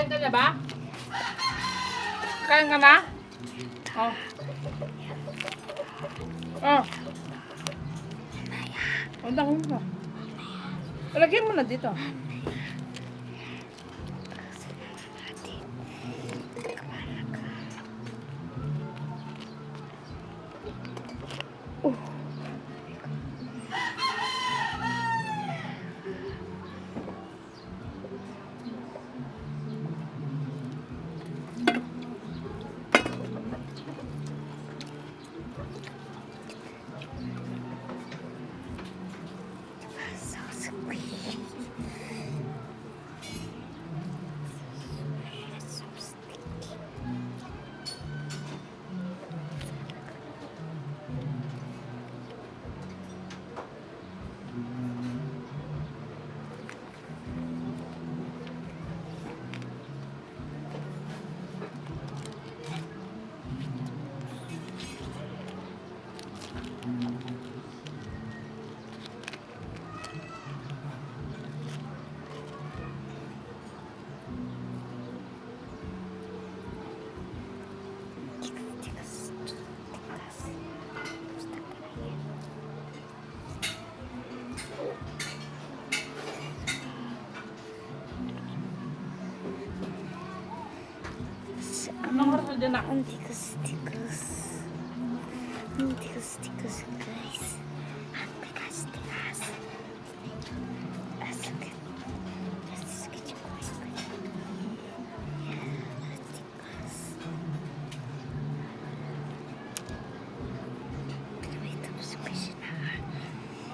ka na ba? Kain ka na? Oh. Oh. Ang dahon mo. Lagyan mo na dito. Anong oras na dyan na? Ang tikas-tikas. Ang tikas-tikas, guys. Ang tikas-tikas. Ang sakit. Ang sakit yung kulit ko. Ang tikas. May tapos ko siya na.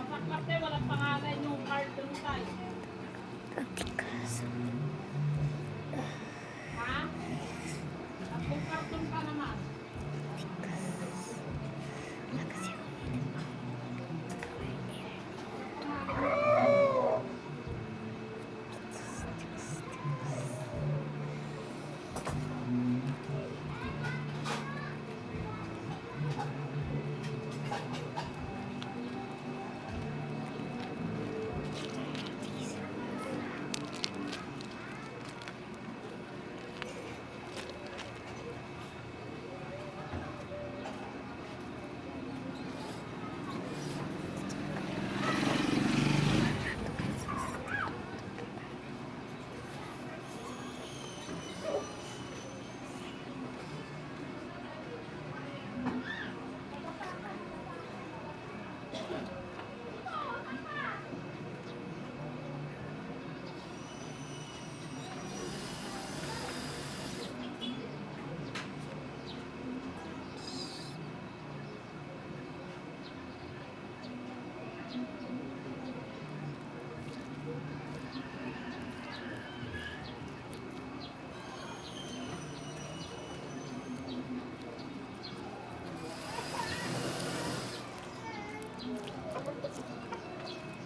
Mapakparte, walang pangalan yung cartoon tayo. Ang tikas. Ha? Kung cartoon ka naman.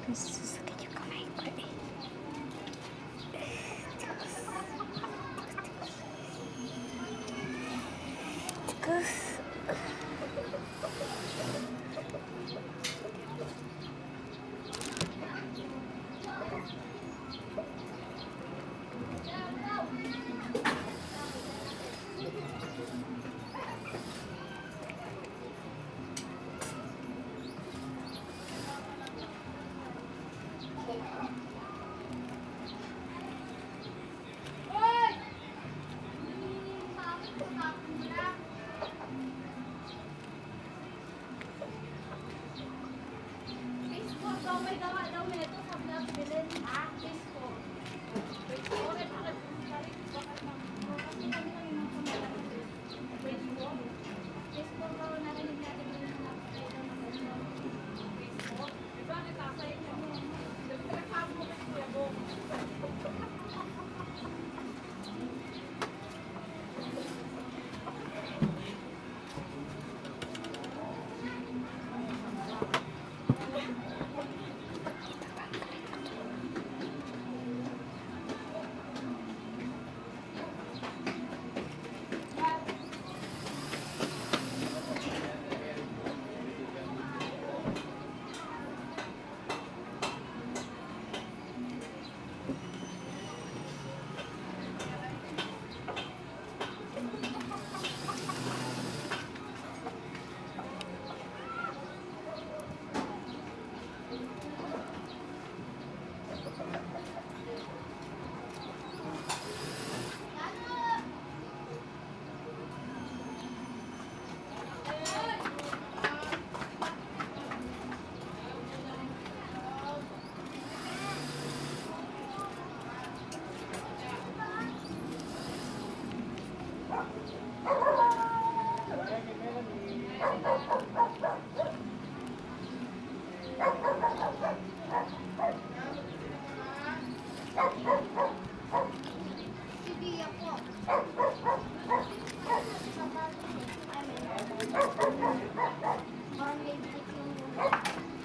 Susakit yung kamay ko eh. Tikas. Tikas.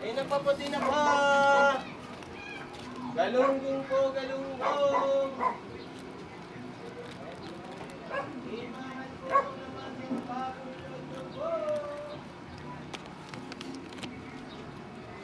Ay, nagpaputi na po! Galunggong po, galunggong! Imahan po!